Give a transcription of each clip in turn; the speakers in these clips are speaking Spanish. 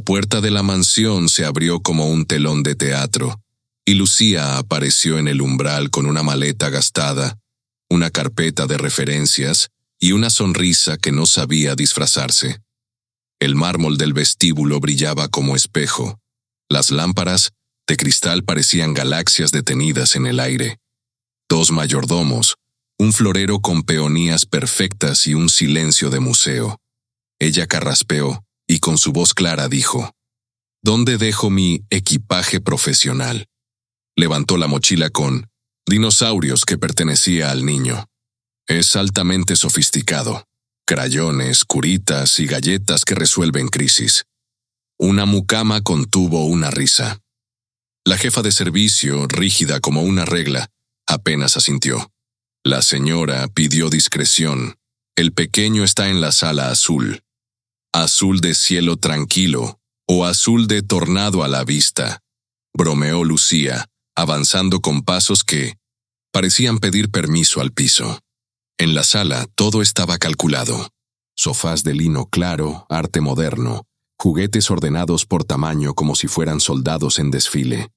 puerta de la mansión se abrió como un telón de teatro, y Lucía apareció en el umbral con una maleta gastada, una carpeta de referencias y una sonrisa que no sabía disfrazarse. El mármol del vestíbulo brillaba como espejo. Las lámparas de cristal parecían galaxias detenidas en el aire. 2 mayordomos, un florero con peonías perfectas y un silencio de museo. Ella carraspeó y con su voz clara dijo: ¿Dónde dejo mi equipaje profesional? Levantó la mochila con dinosaurios que pertenecía al niño. Es altamente sofisticado. Crayones, curitas y galletas que resuelven crisis. Una mucama contuvo una risa. La jefa de servicio, rígida como una regla, apenas asintió. La señora pidió discreción. El pequeño está en la sala azul. Azul de cielo tranquilo o azul de tornado a la vista, bromeó Lucía, avanzando con pasos que parecían pedir permiso al piso. En la sala todo estaba calculado. Sofás de lino claro, arte moderno, juguetes ordenados por tamaño como si fueran soldados en desfile.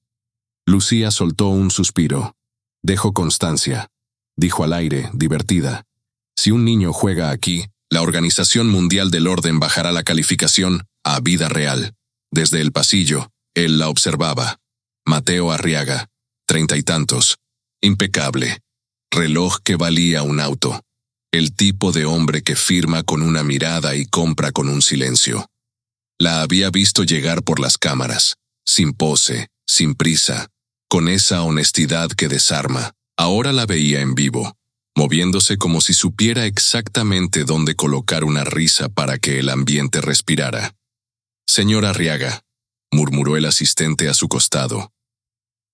Lucía soltó un suspiro. Dejo constancia, dijo al aire, divertida. Si un niño juega aquí, la Organización Mundial del Orden bajará la calificación a vida real. Desde el pasillo, él la observaba. Mateo Arriaga, 30 y tantos. Impecable. Reloj que valía un auto. El tipo de hombre que firma con una mirada y compra con un silencio. La había visto llegar por las cámaras, sin pose, sin prisa, con esa honestidad que desarma. Ahora la veía en vivo, moviéndose como si supiera exactamente dónde colocar una risa para que el ambiente respirara. «Señora Arriaga», murmuró el asistente a su costado.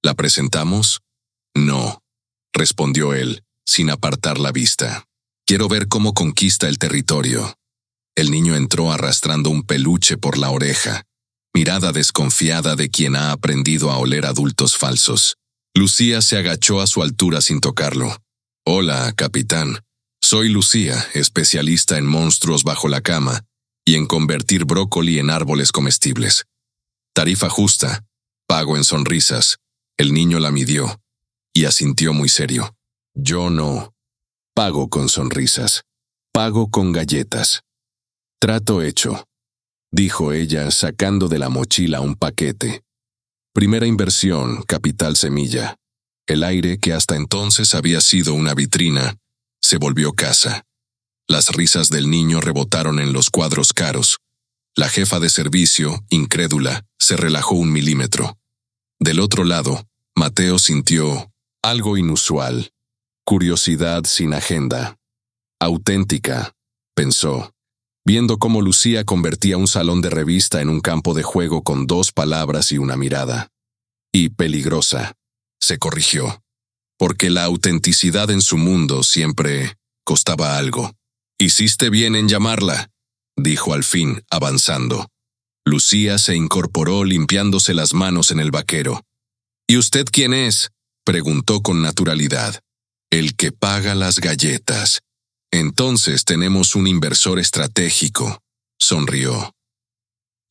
«¿La presentamos?» «No», respondió él, sin apartar la vista. «Quiero ver cómo conquista el territorio». El niño entró arrastrando un peluche por la oreja, mirada desconfiada de quien ha aprendido a oler adultos falsos. Lucía se agachó a su altura sin tocarlo. «Hola, capitán. Soy Lucía, especialista en monstruos bajo la cama y en convertir brócoli en árboles comestibles. Tarifa justa, pago en sonrisas». El niño la midió y asintió muy serio. «Yo no pago con sonrisas, pago con galletas». «Trato hecho», dijo ella, sacando de la mochila un paquete. Primera inversión, capital semilla. El aire, que hasta entonces había sido una vitrina, se volvió casa. Las risas del niño rebotaron en los cuadros caros. La jefa de servicio, incrédula, se relajó 1 milímetro. Del otro lado, Mateo sintió algo inusual. Curiosidad sin agenda. Auténtica, pensó, viendo cómo Lucía convertía un salón de revista en un campo de juego con 2 palabras y una mirada. Y peligrosa, se corrigió, porque la autenticidad en su mundo siempre costaba algo. «Hiciste bien en llamarla», dijo al fin, avanzando. Lucía se incorporó limpiándose las manos en el vaquero. «¿Y usted quién es?», preguntó con naturalidad. «El que paga las galletas». «Entonces tenemos un inversor estratégico», sonrió.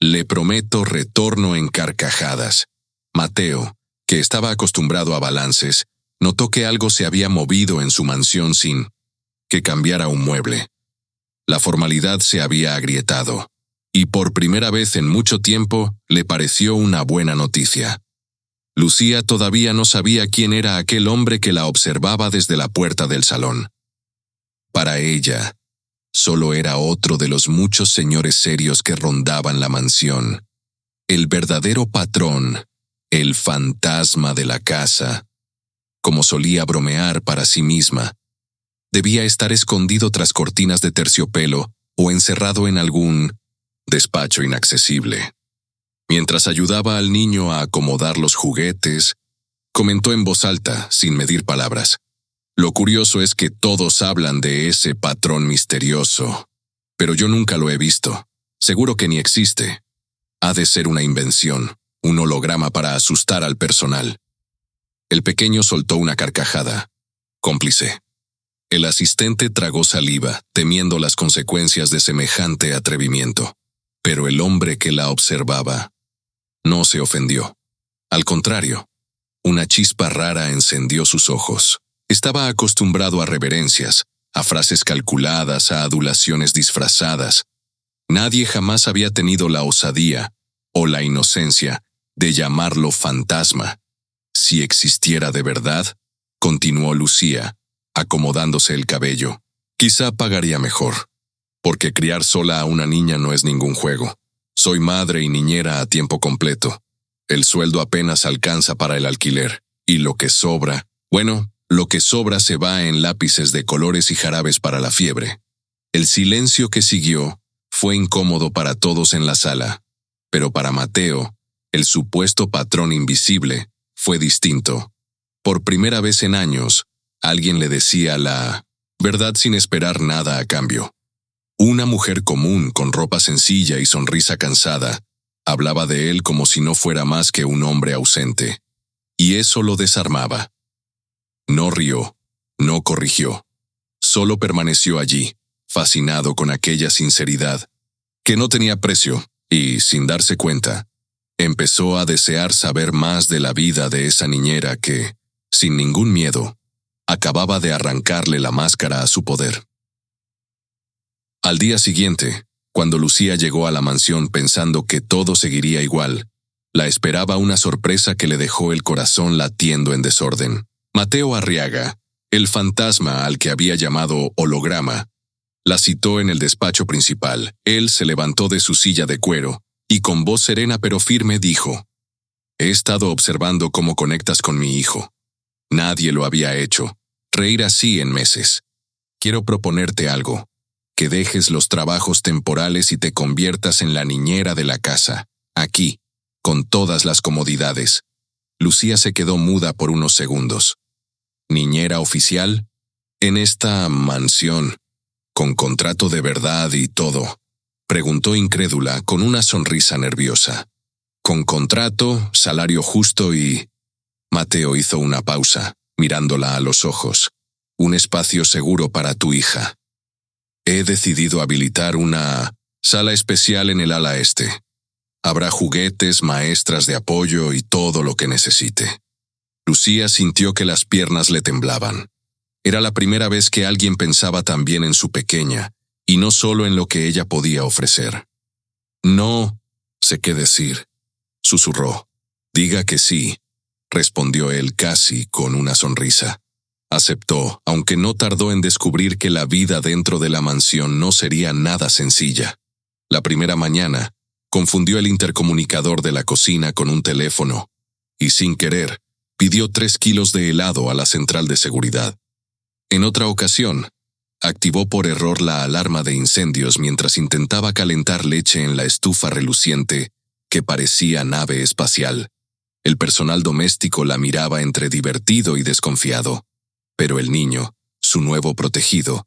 «Le prometo retorno en carcajadas». Mateo, que estaba acostumbrado a balances, notó que algo se había movido en su mansión sin que cambiara un mueble. La formalidad se había agrietado, y por primera vez en mucho tiempo le pareció una buena noticia. Lucía todavía no sabía quién era aquel hombre que la observaba desde la puerta del salón. Para ella, solo era otro de los muchos señores serios que rondaban la mansión. El verdadero patrón, el fantasma de la casa. Como solía bromear para sí misma, debía estar escondido tras cortinas de terciopelo o encerrado en algún despacho inaccesible. Mientras ayudaba al niño a acomodar los juguetes, comentó en voz alta, sin medir palabras. «Lo curioso es que todos hablan de ese patrón misterioso, pero yo nunca lo he visto. Seguro que ni existe. Ha de ser una invención, un holograma para asustar al personal». El pequeño soltó una carcajada, cómplice. El asistente tragó saliva, temiendo las consecuencias de semejante atrevimiento. Pero el hombre que la observaba no se ofendió. Al contrario, una chispa rara encendió sus ojos. Estaba acostumbrado a reverencias, a frases calculadas, a adulaciones disfrazadas. Nadie jamás había tenido la osadía o la inocencia de llamarlo fantasma. Si existiera de verdad, continuó Lucía, acomodándose el cabello, quizá pagaría mejor, porque criar sola a una niña no es ningún juego. Soy madre y niñera a tiempo completo. El sueldo apenas alcanza para el alquiler, y lo que sobra, lo que sobra se va en lápices de colores y jarabes para la fiebre. El silencio que siguió fue incómodo para todos en la sala, pero para Mateo, el supuesto patrón invisible, fue distinto. Por primera vez en años, alguien le decía la verdad sin esperar nada a cambio. Una mujer común, con ropa sencilla y sonrisa cansada, hablaba de él como si no fuera más que un hombre ausente. Y eso lo desarmaba. No rió, no corrigió. Solo permaneció allí, fascinado con aquella sinceridad, que no tenía precio, y, sin darse cuenta, empezó a desear saber más de la vida de esa niñera que, sin ningún miedo, acababa de arrancarle la máscara a su poder. Al día siguiente, cuando Lucía llegó a la mansión pensando que todo seguiría igual, la esperaba una sorpresa que le dejó el corazón latiendo en desorden. Mateo Arriaga, el fantasma al que había llamado holograma, la citó en el despacho principal. Él se levantó de su silla de cuero y con voz serena pero firme dijo: «He estado observando cómo conectas con mi hijo. Nadie lo había hecho, reír así en meses. Quiero proponerte algo, que dejes los trabajos temporales y te conviertas en la niñera de la casa, aquí, con todas las comodidades». Lucía se quedó muda por unos segundos. ¿Niñera oficial? ¿En esta mansión? ¿Con contrato de verdad y todo?, preguntó incrédula con una sonrisa nerviosa. «Con contrato, salario justo y...». Mateo hizo una pausa, mirándola a los ojos. «Un espacio seguro para tu hija. He decidido habilitar una sala especial en el ala este. Habrá juguetes, maestras de apoyo y todo lo que necesite». Lucía sintió que las piernas le temblaban. Era la primera vez que alguien pensaba también en su pequeña, y no solo en lo que ella podía ofrecer. «No sé qué decir», susurró. «Diga que sí», respondió él casi con una sonrisa. Aceptó, aunque no tardó en descubrir que la vida dentro de la mansión no sería nada sencilla. La primera mañana, confundió el intercomunicador de la cocina con un teléfono, y sin querer, pidió 3 kilos de helado a la central de seguridad. En otra ocasión, activó por error la alarma de incendios mientras intentaba calentar leche en la estufa reluciente que parecía nave espacial. El personal doméstico la miraba entre divertido y desconfiado, pero el niño, su nuevo protegido,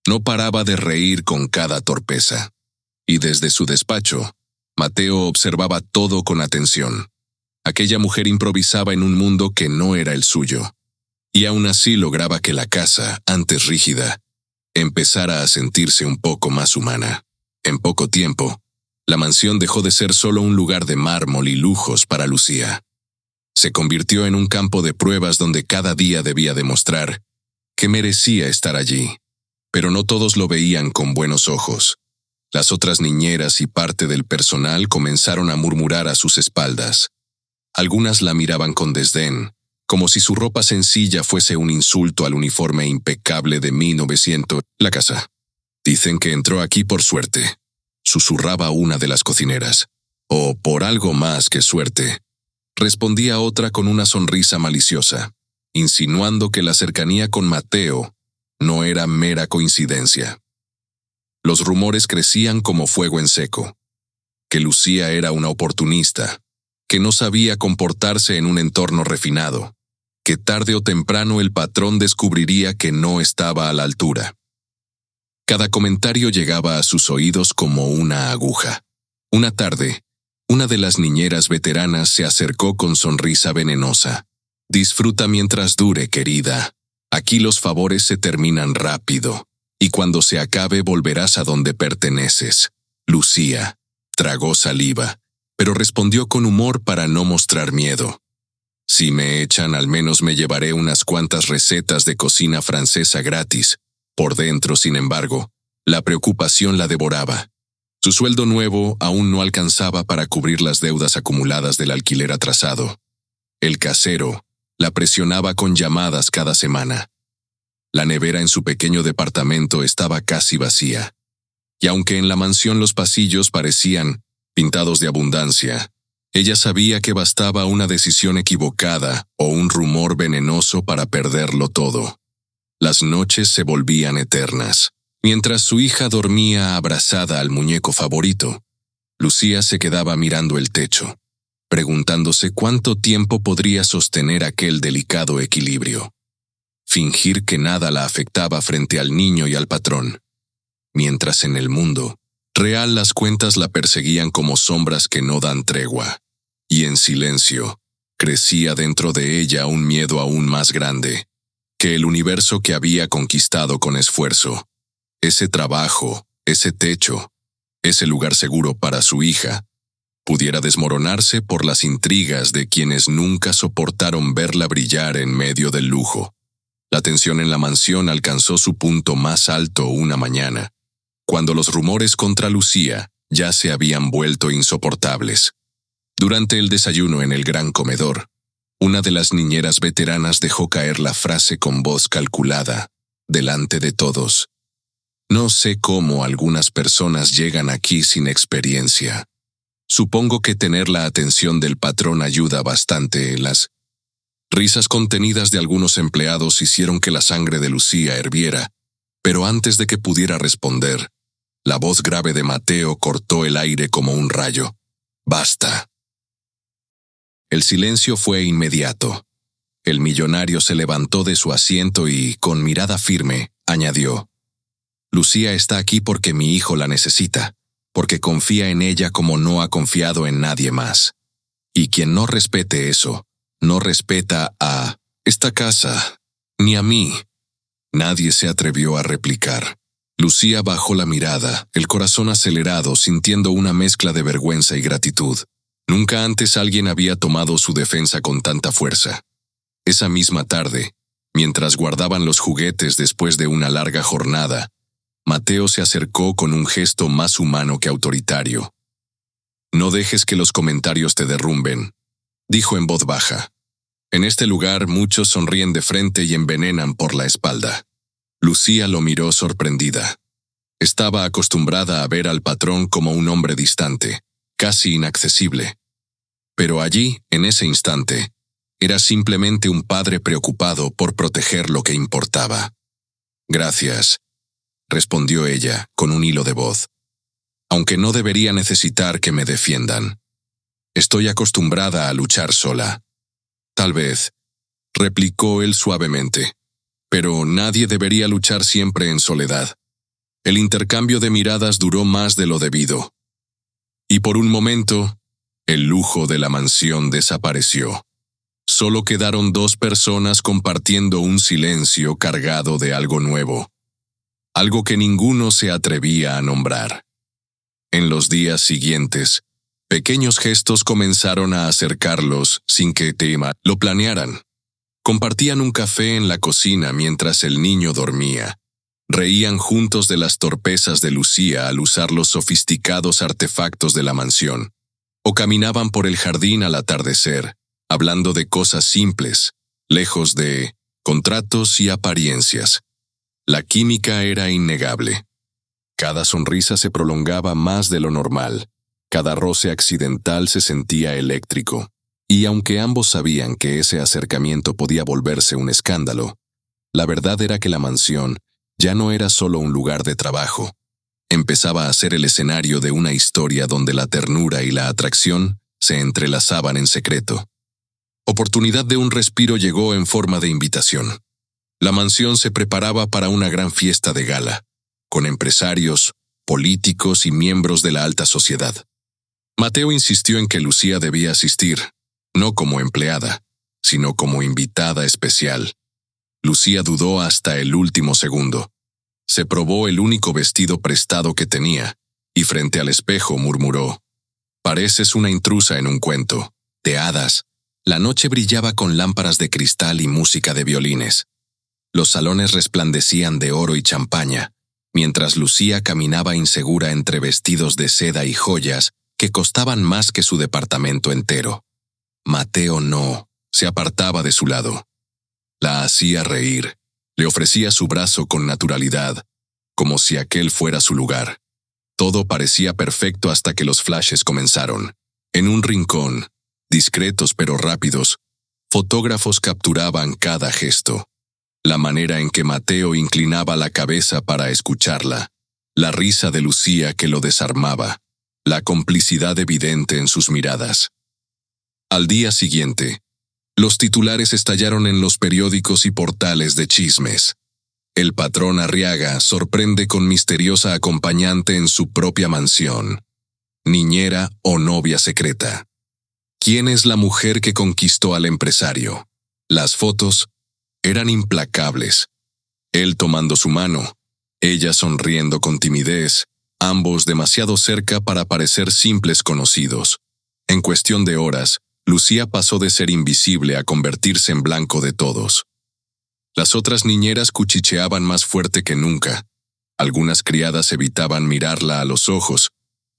no paraba de reír con cada torpeza. Y desde su despacho, Mateo observaba todo con atención. Aquella mujer improvisaba en un mundo que no era el suyo, y aún así lograba que la casa, antes rígida, empezara a sentirse un poco más humana. En poco tiempo, la mansión dejó de ser solo un lugar de mármol y lujos para Lucía. Se convirtió en un campo de pruebas donde cada día debía demostrar que merecía estar allí. Pero no todos lo veían con buenos ojos. Las otras niñeras y parte del personal comenzaron a murmurar a sus espaldas. Algunas la miraban con desdén, como si su ropa sencilla fuese un insulto al uniforme impecable de 1900. «La casa. Dicen que entró aquí por suerte», susurraba una de las cocineras. «O por algo más que suerte», respondía otra con una sonrisa maliciosa, insinuando que la cercanía con Mateo no era mera coincidencia. Los rumores crecían como fuego en seco. Que Lucía era una oportunista, que no sabía comportarse en un entorno refinado, que tarde o temprano el patrón descubriría que no estaba a la altura. Cada comentario llegaba a sus oídos como una aguja. Una tarde, una de las niñeras veteranas se acercó con sonrisa venenosa. «Disfruta mientras dure, querida. Aquí los favores se terminan rápido, y cuando se acabe volverás a donde perteneces. Lucía». Tragó saliva, pero respondió con humor para no mostrar miedo. Si me echan, al menos me llevaré unas cuantas recetas de cocina francesa gratis. Por dentro, sin embargo, la preocupación la devoraba. Su sueldo nuevo aún no alcanzaba para cubrir las deudas acumuladas del alquiler atrasado. El casero la presionaba con llamadas cada semana. La nevera en su pequeño departamento estaba casi vacía. Y aunque en la mansión los pasillos parecían pintados de abundancia, ella sabía que bastaba una decisión equivocada o un rumor venenoso para perderlo todo. Las noches se volvían eternas. Mientras su hija dormía abrazada al muñeco favorito, Lucía se quedaba mirando el techo, preguntándose cuánto tiempo podría sostener aquel delicado equilibrio. Fingir que nada la afectaba frente al niño y al patrón, mientras en el mundo real las cuentas la perseguían como sombras que no dan tregua, y en silencio crecía dentro de ella un miedo aún más grande que el universo que había conquistado con esfuerzo. Ese trabajo, ese techo, ese lugar seguro para su hija, pudiera desmoronarse por las intrigas de quienes nunca soportaron verla brillar en medio del lujo. La tensión en la mansión alcanzó su punto más alto una mañana, cuando los rumores contra Lucía ya se habían vuelto insoportables. Durante el desayuno en el gran comedor, una de las niñeras veteranas dejó caer la frase con voz calculada, delante de todos: «No sé cómo algunas personas llegan aquí sin experiencia. Supongo que tener la atención del patrón ayuda bastante». Las risas contenidas de algunos empleados hicieron que la sangre de Lucía hirviera, pero antes de que pudiera responder, la voz grave de Mateo cortó el aire como un rayo. «Basta». El silencio fue inmediato. El millonario se levantó de su asiento y, con mirada firme, añadió: «Lucía está aquí porque mi hijo la necesita, porque confía en ella como no ha confiado en nadie más. Y quien no respete eso, no respeta a esta casa, ni a mí». Nadie se atrevió a replicar. Lucía bajó la mirada, el corazón acelerado, sintiendo una mezcla de vergüenza y gratitud. Nunca antes alguien había tomado su defensa con tanta fuerza. Esa misma tarde, mientras guardaban los juguetes después de una larga jornada, Mateo se acercó con un gesto más humano que autoritario. «No dejes que los comentarios te derrumben», dijo en voz baja. «En este lugar muchos sonríen de frente y envenenan por la espalda». Lucía lo miró sorprendida. Estaba acostumbrada a ver al patrón como un hombre distante, casi inaccesible. Pero allí, en ese instante, era simplemente un padre preocupado por proteger lo que importaba. «Gracias», respondió ella, con un hilo de voz. «Aunque no debería necesitar que me defiendan. Estoy acostumbrada a luchar sola». «Tal vez», replicó él suavemente, «pero nadie debería luchar siempre en soledad». El intercambio de miradas duró más de lo debido. Y por un momento, el lujo de la mansión desapareció. Solo quedaron dos personas compartiendo un silencio cargado de algo nuevo. Algo que ninguno se atrevía a nombrar. En los días siguientes, pequeños gestos comenzaron a acercarlos sin que Tema lo planearan. Compartían un café en la cocina mientras el niño dormía. Reían juntos de las torpezas de Lucía al usar los sofisticados artefactos de la mansión. O caminaban por el jardín al atardecer, hablando de cosas simples, lejos de contratos y apariencias. La química era innegable. Cada sonrisa se prolongaba más de lo normal. Cada roce accidental se sentía eléctrico. Y aunque ambos sabían que ese acercamiento podía volverse un escándalo, la verdad era que la mansión ya no era solo un lugar de trabajo. Empezaba a ser el escenario de una historia donde la ternura y la atracción se entrelazaban en secreto. Oportunidad de un respiro llegó en forma de invitación. La mansión se preparaba para una gran fiesta de gala, con empresarios, políticos y miembros de la alta sociedad. Mateo insistió en que Lucía debía asistir, no como empleada, sino como invitada especial. Lucía dudó hasta el último segundo. Se probó el único vestido prestado que tenía, y frente al espejo murmuró: Pareces una intrusa en un cuento, de hadas. La noche brillaba con lámparas de cristal y música de violines. Los salones resplandecían de oro y champaña, mientras Lucía caminaba insegura entre vestidos de seda y joyas que costaban más que su departamento entero. Mateo no se apartaba de su lado. La hacía reír, le ofrecía su brazo con naturalidad, como si aquel fuera su lugar. Todo parecía perfecto hasta que los flashes comenzaron. En un rincón, discretos pero rápidos, fotógrafos capturaban cada gesto. La manera en que Mateo inclinaba la cabeza para escucharla, la risa de Lucía que lo desarmaba, la complicidad evidente en sus miradas. Al día siguiente, los titulares estallaron en los periódicos y portales de chismes. El patrón Arriaga sorprende con misteriosa acompañante en su propia mansión. Niñera o novia secreta. ¿Quién es la mujer que conquistó al empresario? Las fotos eran implacables. Él tomando su mano, ella sonriendo con timidez, ambos demasiado cerca para parecer simples conocidos. En cuestión de horas, Lucía pasó de ser invisible a convertirse en blanco de todos. Las otras niñeras cuchicheaban más fuerte que nunca. Algunas criadas evitaban mirarla a los ojos,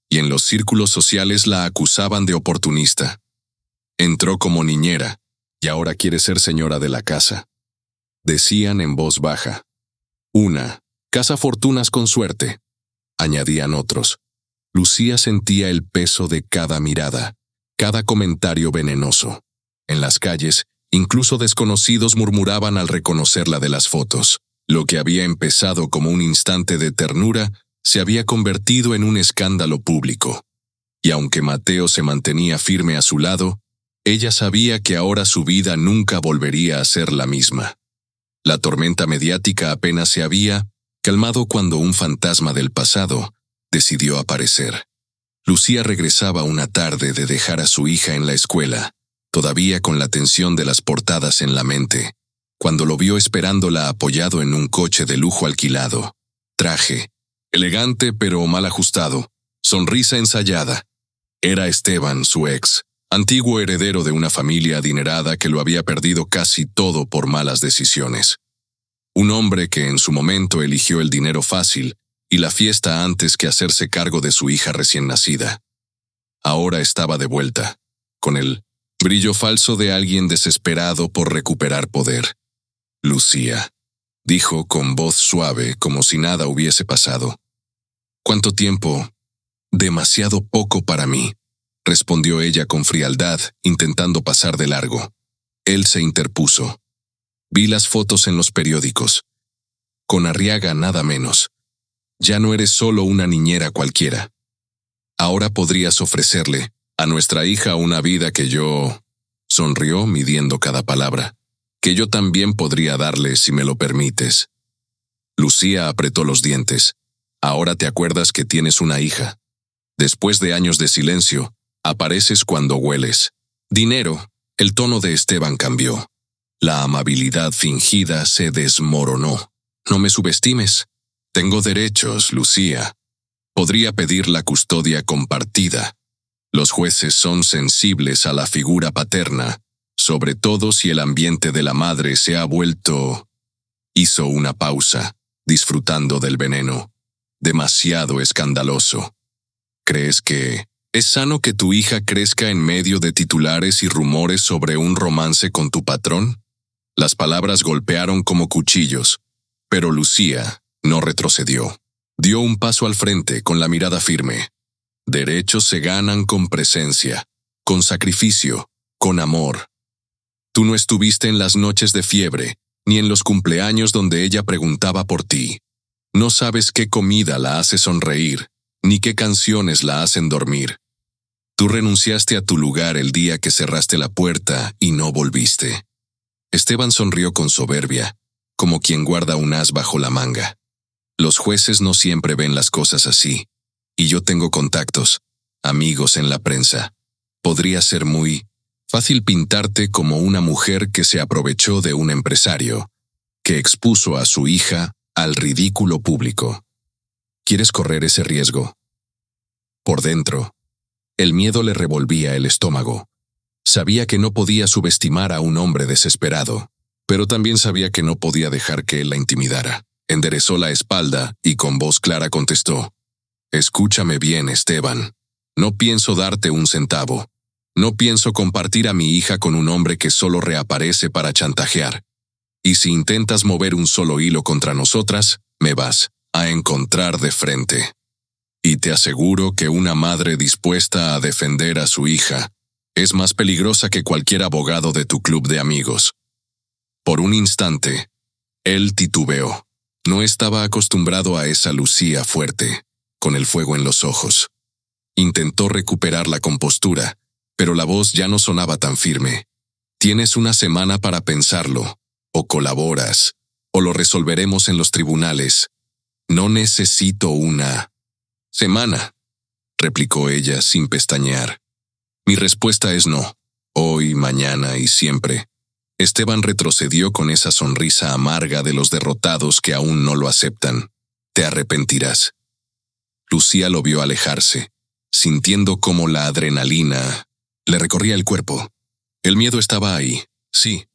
y en los círculos sociales la acusaban de oportunista. Entró como niñera, y ahora quiere ser señora de la casa. Decían en voz baja. Una, casa fortunas con suerte, añadían otros. Lucía sentía el peso de cada mirada, cada comentario venenoso. En las calles, incluso desconocidos murmuraban al reconocerla de las fotos. Lo que había empezado como un instante de ternura se había convertido en un escándalo público. Y aunque Mateo se mantenía firme a su lado, ella sabía que ahora su vida nunca volvería a ser la misma. La tormenta mediática apenas se había calmado cuando un fantasma del pasado decidió aparecer. Lucía regresaba una tarde de dejar a su hija en la escuela, todavía con la tensión de las portadas en la mente, cuando lo vio esperándola apoyado en un coche de lujo alquilado. Traje, elegante pero mal ajustado, sonrisa ensayada. Era Esteban, su ex, antiguo heredero de una familia adinerada que lo había perdido casi todo por malas decisiones. Un hombre que en su momento eligió el dinero fácil y la fiesta antes que hacerse cargo de su hija recién nacida. Ahora estaba de vuelta, con el brillo falso de alguien desesperado por recuperar poder. Lucía, dijo con voz suave como si nada hubiese pasado. ¿Cuánto tiempo? Demasiado poco para mí, respondió ella con frialdad, intentando pasar de largo. Él se interpuso. Vi las fotos en los periódicos. Con Arriaga nada menos. Ya no eres solo una niñera cualquiera. Ahora podrías ofrecerle a nuestra hija una vida que yo... Sonrió midiendo cada palabra. Que yo también podría darle si me lo permites. Lucía apretó los dientes. Ahora te acuerdas que tienes una hija. Después de años de silencio, apareces cuando hueles. Dinero, el tono de Esteban cambió. La amabilidad fingida se desmoronó. No me subestimes. Tengo derechos, Lucía. Podría pedir la custodia compartida. Los jueces son sensibles a la figura paterna, sobre todo si el ambiente de la madre se ha vuelto... Hizo una pausa, disfrutando del veneno. Demasiado escandaloso. ¿Crees que es sano que tu hija crezca en medio de titulares y rumores sobre un romance con tu patrón? Las palabras golpearon como cuchillos, pero Lucía no retrocedió. Dio un paso al frente con la mirada firme. Derechos se ganan con presencia, con sacrificio, con amor. Tú no estuviste en las noches de fiebre, ni en los cumpleaños donde ella preguntaba por ti. No sabes qué comida la hace sonreír, ni qué canciones la hacen dormir. Tú renunciaste a tu lugar el día que cerraste la puerta y no volviste. Esteban sonrió con soberbia, como quien guarda un as bajo la manga. Los jueces no siempre ven las cosas así, y yo tengo contactos, amigos en la prensa. Podría ser muy fácil pintarte como una mujer que se aprovechó de un empresario, que expuso a su hija al ridículo público. ¿Quieres correr ese riesgo? Por dentro, El miedo le revolvía el estómago. Sabía que no podía subestimar a un hombre desesperado, pero también sabía que no podía dejar que él la intimidara. Enderezó la espalda y con voz clara contestó: «Escúchame bien, Esteban. No pienso darte un centavo. No pienso compartir a mi hija con un hombre que solo reaparece para chantajear. Y si intentas mover un solo hilo contra nosotras, me vas a encontrar de frente. Y te aseguro que una madre dispuesta a defender a su hija es más peligrosa que cualquier abogado de tu club de amigos». Por un instante, él titubeó. No estaba acostumbrado a esa Lucía fuerte, con el fuego en los ojos. Intentó recuperar la compostura, pero la voz ya no sonaba tan firme. «Tienes una semana para pensarlo. O colaboras, o lo resolveremos en los tribunales. No necesito una semana», replicó ella sin pestañear. «Mi respuesta es no. Hoy, mañana y siempre». Esteban retrocedió con esa sonrisa amarga de los derrotados que aún no lo aceptan. «Te arrepentirás». Lucía lo vio alejarse, sintiendo cómo la adrenalina le recorría el cuerpo. El miedo estaba ahí, sí,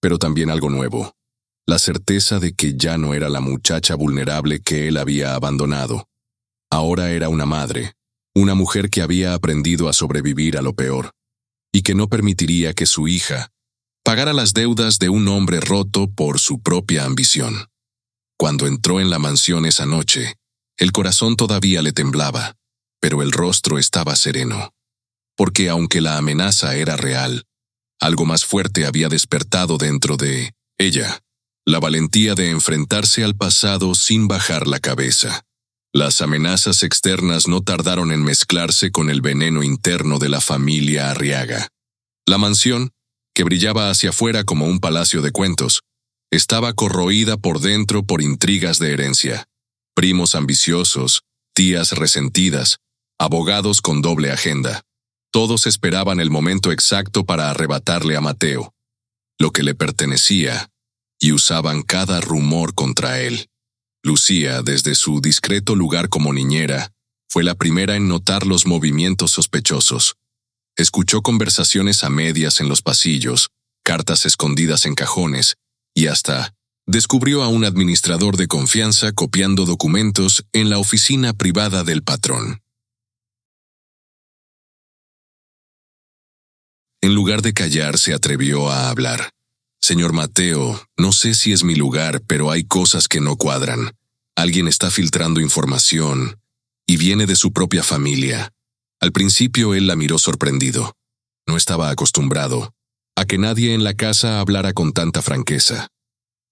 pero también algo nuevo. La certeza de que ya no era la muchacha vulnerable que él había abandonado. Ahora era una madre, una mujer que había aprendido a sobrevivir a lo peor, y que no permitiría que su hija pagara las deudas de un hombre roto por su propia ambición. Cuando entró en la mansión esa noche, el corazón todavía le temblaba, pero el rostro estaba sereno. Porque aunque la amenaza era real, algo más fuerte había despertado dentro de ella, la valentía de enfrentarse al pasado sin bajar la cabeza. Las amenazas externas no tardaron en mezclarse con el veneno interno de la familia Arriaga. La mansión, que brillaba hacia afuera como un palacio de cuentos, estaba corroída por dentro por intrigas de herencia. Primos ambiciosos, tías resentidas, abogados con doble agenda. Todos esperaban el momento exacto para arrebatarle a Mateo lo que le pertenecía, y usaban cada rumor contra él. Lucía, desde su discreto lugar como niñera, fue la primera en notar los movimientos sospechosos. Escuchó conversaciones a medias en los pasillos, cartas escondidas en cajones, y hasta descubrió a un administrador de confianza copiando documentos en la oficina privada del patrón. En lugar de callar, se atrevió a hablar. «Señor Mateo, no sé si es mi lugar, pero hay cosas que no cuadran. Alguien está filtrando información, y viene de su propia familia». Al principio él la miró sorprendido. No estaba acostumbrado a que nadie en la casa hablara con tanta franqueza.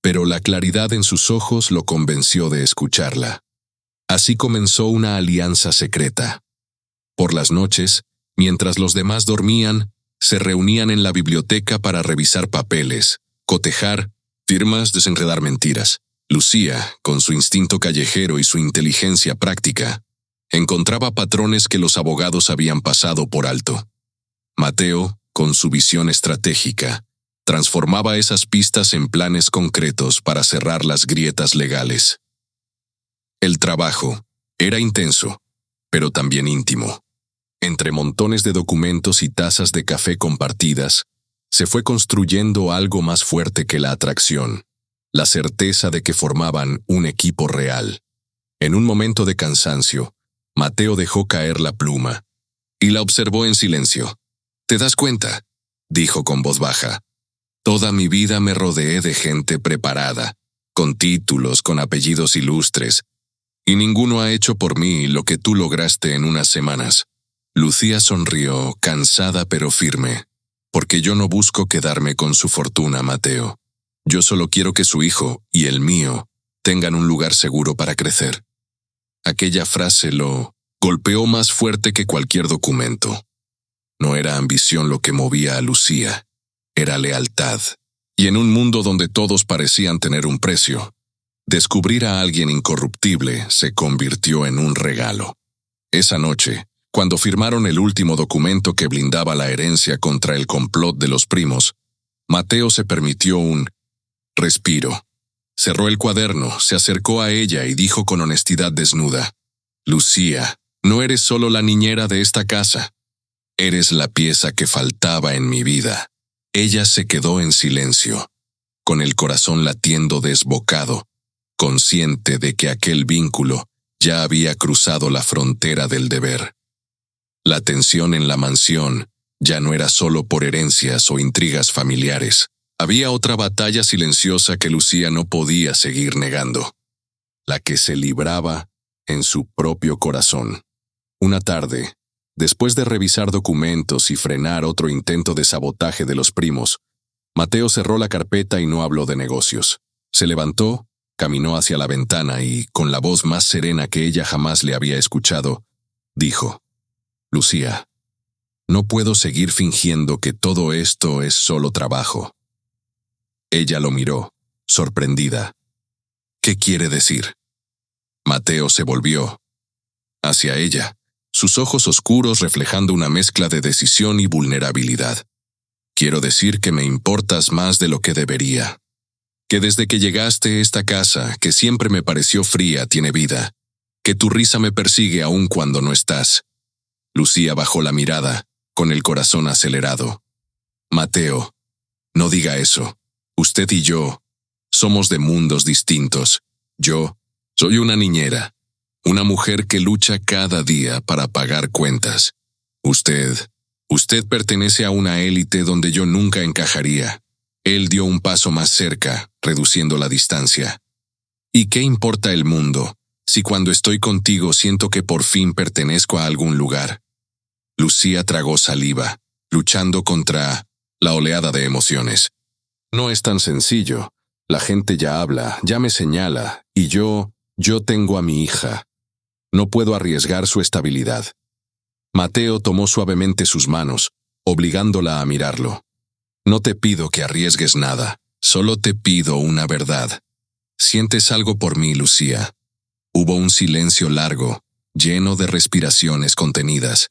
Pero la claridad en sus ojos lo convenció de escucharla. Así comenzó una alianza secreta. Por las noches, mientras los demás dormían, se reunían en la biblioteca para revisar papeles, cotejar firmas, desenredar mentiras. Lucía, con su instinto callejero y su inteligencia práctica, encontraba patrones que los abogados habían pasado por alto. Mateo, con su visión estratégica, transformaba esas pistas en planes concretos para cerrar las grietas legales. El trabajo era intenso, pero también íntimo. Entre montones de documentos y tazas de café compartidas, se fue construyendo algo más fuerte que la atracción, la certeza de que formaban un equipo real. En un momento de cansancio, Mateo dejó caer la pluma y la observó en silencio. «¿Te das cuenta?», dijo con voz baja. «Toda mi vida me rodeé de gente preparada, con títulos, con apellidos ilustres, y ninguno ha hecho por mí lo que tú lograste en unas semanas». Lucía sonrió, cansada pero firme. «Porque yo no busco quedarme con su fortuna, Mateo. Yo solo quiero que su hijo y el mío tengan un lugar seguro para crecer». Aquella frase lo golpeó más fuerte que cualquier documento. No era ambición lo que movía a Lucía, era lealtad. Y en un mundo donde todos parecían tener un precio, descubrir a alguien incorruptible se convirtió en un regalo. Esa noche, cuando firmaron el último documento que blindaba la herencia contra el complot de los primos, Mateo se permitió un respiro. Cerró el cuaderno, se acercó a ella y dijo con honestidad desnuda: «Lucía, no eres solo la niñera de esta casa. Eres la pieza que faltaba en mi vida. Ella se quedó en silencio, con el corazón latiendo desbocado, consciente de que aquel vínculo ya había cruzado la frontera del deber. La tensión en la mansión ya no era solo por herencias o intrigas familiares. Había otra batalla silenciosa que Lucía no podía seguir negando, la que se libraba en su propio corazón. Una tarde, después de revisar documentos y frenar otro intento de sabotaje de los primos, Mateo cerró la carpeta y no habló de negocios. Se levantó, caminó hacia la ventana y, con la voz más serena que ella jamás le había escuchado, dijo: «Lucía, no puedo seguir fingiendo que todo esto es solo trabajo». Ella lo miró, sorprendida. «¿Qué quiere decir?». Mateo se volvió hacia ella, sus ojos oscuros reflejando una mezcla de decisión y vulnerabilidad. «Quiero decir que me importas más de lo que debería. Que desde que llegaste a esta casa, que siempre me pareció fría, tiene vida. Que tu risa me persigue aun cuando no estás». Lucía bajó la mirada, con el corazón acelerado. «Mateo, no diga eso. Usted y yo somos de mundos distintos. Yo soy una niñera, una mujer que lucha cada día para pagar cuentas. Usted pertenece a una élite donde yo nunca encajaría». Él dio un paso más cerca, reduciendo la distancia. «¿Y qué importa el mundo, si cuando estoy contigo siento que por fin pertenezco a algún lugar?». Lucía tragó saliva, luchando contra la oleada de emociones. «No es tan sencillo. La gente ya habla, ya me señala, y yo tengo a mi hija. No puedo arriesgar su estabilidad». Mateo tomó suavemente sus manos, obligándola a mirarlo. «No te pido que arriesgues nada, solo te pido una verdad. ¿Sientes algo por mí, Lucía?». Hubo un silencio largo, lleno de respiraciones contenidas.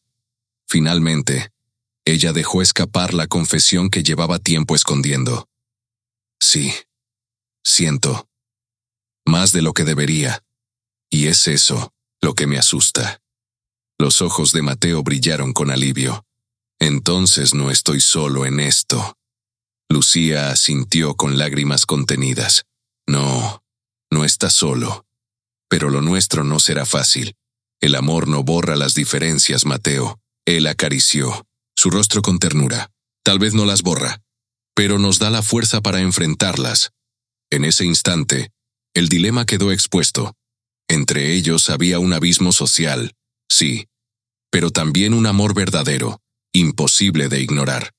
Finalmente, ella dejó escapar la confesión que llevaba tiempo escondiendo. «Sí, siento. Más de lo que debería. Y es eso lo que me asusta». Los ojos de Mateo brillaron con alivio. «Entonces no estoy solo en esto». Lucía asintió con lágrimas contenidas. «No, no estás solo. Pero lo nuestro no será fácil. El amor no borra las diferencias, Mateo». Él acarició su rostro con ternura. «Tal vez no las borra, pero nos da la fuerza para enfrentarlas». En ese instante, el dilema quedó expuesto. Entre ellos había un abismo social, sí, pero también un amor verdadero, imposible de ignorar.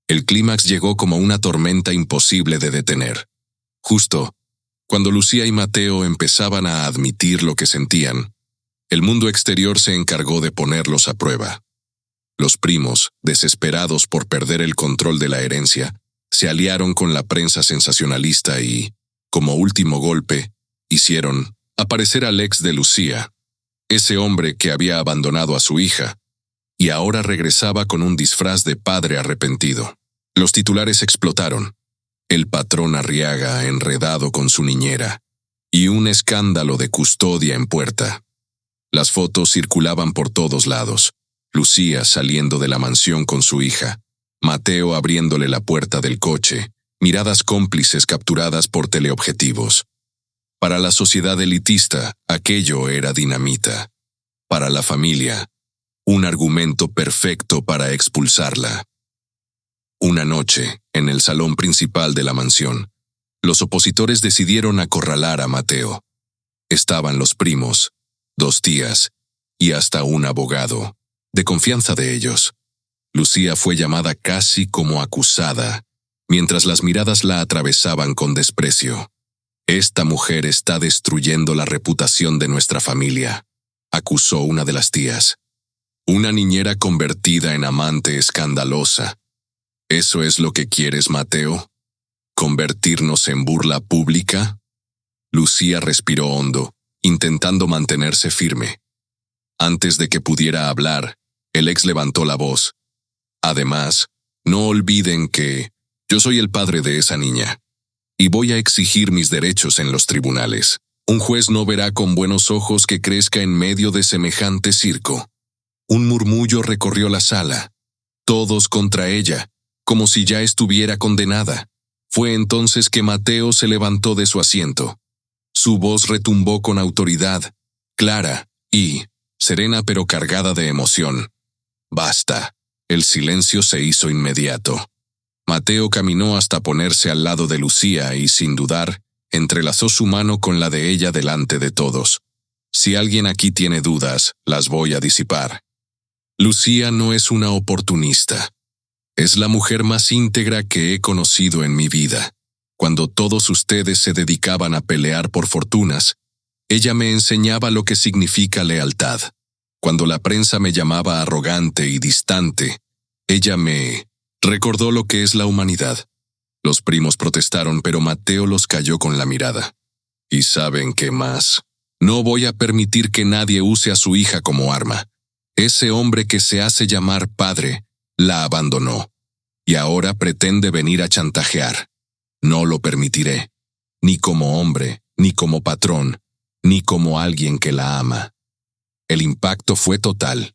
El clímax llegó como una tormenta imposible de detener. Justo cuando Lucía y Mateo empezaban a admitir lo que sentían, el mundo exterior se encargó de ponerlos a prueba. Los primos, desesperados por perder el control de la herencia, se aliaron con la prensa sensacionalista y, como último golpe, hicieron aparecer al ex de Lucía, ese hombre que había abandonado a su hija, y ahora regresaba con un disfraz de padre arrepentido. Los titulares explotaron: el patrón Arriaga enredado con su niñera, y un escándalo de custodia en puerta. Las fotos circulaban por todos lados. Lucía saliendo de la mansión con su hija, Mateo abriéndole la puerta del coche, miradas cómplices capturadas por teleobjetivos. Para la sociedad elitista, aquello era dinamita. Para la familia, un argumento perfecto para expulsarla. Una noche, en el salón principal de la mansión, los opositores decidieron acorralar a Mateo. Estaban los primos, 2 tías y hasta un abogado, de confianza de ellos. Lucía fue llamada casi como acusada, mientras las miradas la atravesaban con desprecio. «Esta mujer está destruyendo la reputación de nuestra familia», acusó una de las tías. «Una niñera convertida en amante escandalosa. ¿Eso es lo que quieres, Mateo? ¿Convertirnos en burla pública?». Lucía respiró hondo, intentando mantenerse firme. Antes de que pudiera hablar, el ex levantó la voz. «Además, no olviden que yo soy el padre de esa niña, y voy a exigir mis derechos en los tribunales. Un juez no verá con buenos ojos que crezca en medio de semejante circo». Un murmullo recorrió la sala, todos contra ella, como si ya estuviera condenada. Fue entonces que Mateo se levantó de su asiento. Su voz retumbó con autoridad, clara y serena pero cargada de emoción. Basta. El silencio se hizo inmediato. Mateo caminó hasta ponerse al lado de Lucía y, sin dudar, entrelazó su mano con la de ella delante de todos. Si alguien aquí tiene dudas, las voy a disipar. Lucía no es una oportunista. Es la mujer más íntegra que he conocido en mi vida. Cuando todos ustedes se dedicaban a pelear por fortunas, ella me enseñaba lo que significa lealtad. Cuando la prensa me llamaba arrogante y distante, ella me recordó lo que es la humanidad. Los primos protestaron, pero Mateo los calló con la mirada. ¿Y saben qué más? No voy a permitir que nadie use a su hija como arma. Ese hombre que se hace llamar padre la abandonó, y ahora pretende venir a chantajear. No lo permitiré, ni como hombre, ni como patrón, ni como alguien que la ama. El impacto fue total.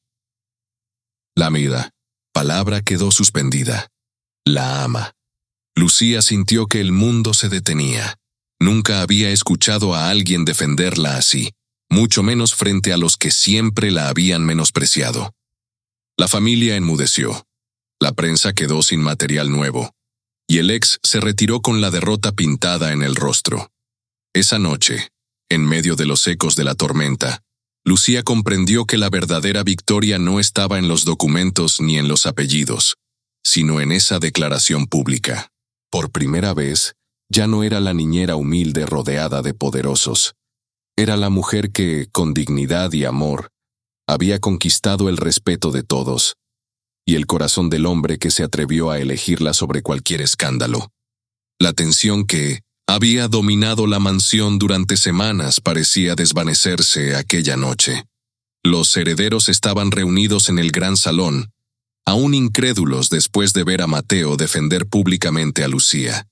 La mira, palabra quedó suspendida. La ama. Lucía sintió que el mundo se detenía. Nunca había escuchado a alguien defenderla así, mucho menos frente a los que siempre la habían menospreciado. La familia enmudeció. La prensa quedó sin material nuevo, y el ex se retiró con la derrota pintada en el rostro. Esa noche, en medio de los ecos de la tormenta, Lucía comprendió que la verdadera victoria no estaba en los documentos ni en los apellidos, sino en esa declaración pública. Por primera vez, ya no era la niñera humilde rodeada de poderosos. Era la mujer que, con dignidad y amor, había conquistado el respeto de todos, y el corazón del hombre que se atrevió a elegirla sobre cualquier escándalo. La tensión que había dominado la mansión durante semanas parecía desvanecerse aquella noche. Los herederos estaban reunidos en el gran salón, aún incrédulos después de ver a Mateo defender públicamente a Lucía.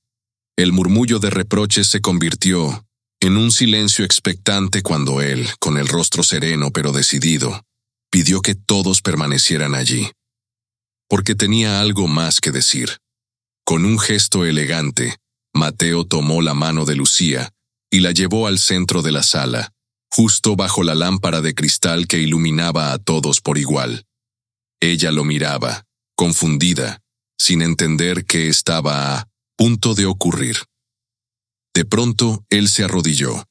El murmullo de reproches se convirtió en un silencio expectante cuando él, con el rostro sereno pero decidido, pidió que todos permanecieran allí. Porque tenía algo más que decir. Con un gesto elegante, Mateo tomó la mano de Lucía y la llevó al centro de la sala, justo bajo la lámpara de cristal que iluminaba a todos por igual. Ella lo miraba, confundida, sin entender qué estaba a punto de ocurrir. De pronto, él se arrodilló.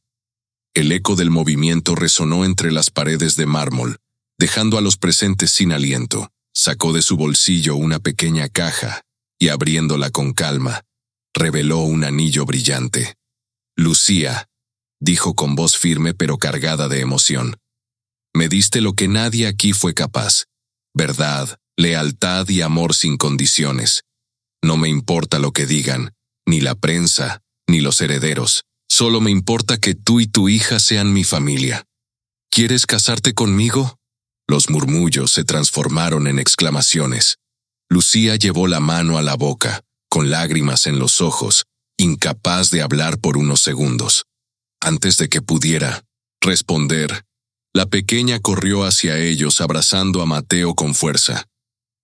El eco del movimiento resonó entre las paredes de mármol, dejando a los presentes sin aliento. Sacó de su bolsillo una pequeña caja y, abriéndola con calma, reveló un anillo brillante. «Lucía», dijo con voz firme pero cargada de emoción, «me diste lo que nadie aquí fue capaz. Verdad, lealtad y amor sin condiciones. No me importa lo que digan, ni la prensa, ni los herederos. Solo me importa que tú y tu hija sean mi familia. ¿Quieres casarte conmigo?» Los murmullos se transformaron en exclamaciones. Lucía llevó la mano a la boca, con lágrimas en los ojos, incapaz de hablar por unos segundos. Antes de que pudiera responder, la pequeña corrió hacia ellos abrazando a Mateo con fuerza.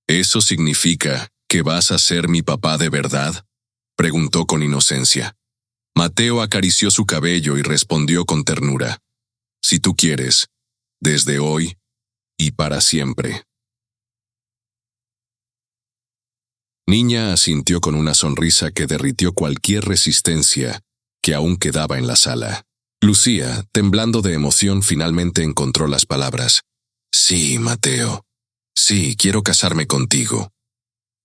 «¿Eso significa que vas a ser mi papá de verdad?», preguntó con inocencia. Mateo acarició su cabello y respondió con ternura. «Si tú quieres, desde hoy y para siempre». Niña asintió con una sonrisa que derritió cualquier resistencia que aún quedaba en la sala. Lucía, temblando de emoción, finalmente encontró las palabras. «Sí, Mateo. Sí, quiero casarme contigo».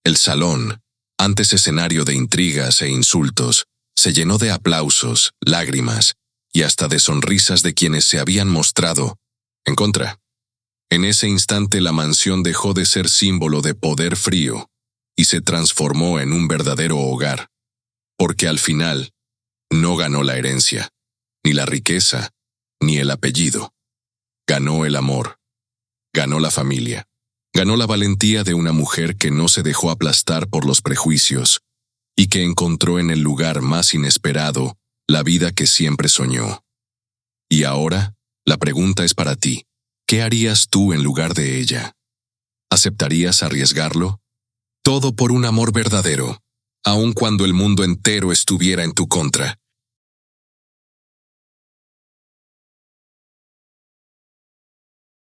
El salón, antes escenario de intrigas e insultos, se llenó de aplausos, lágrimas y hasta de sonrisas de quienes se habían mostrado en contra. En ese instante la mansión dejó de ser símbolo de poder frío y se transformó en un verdadero hogar, porque al final no ganó la herencia, ni la riqueza, ni el apellido. Ganó el amor, ganó la familia, ganó la valentía de una mujer que no se dejó aplastar por los prejuicios y que encontró en el lugar más inesperado la vida que siempre soñó. Y ahora, la pregunta es para ti. ¿Qué harías tú en lugar de ella? ¿Aceptarías arriesgarlo? todo por un amor verdadero, aun cuando el mundo entero estuviera en tu contra.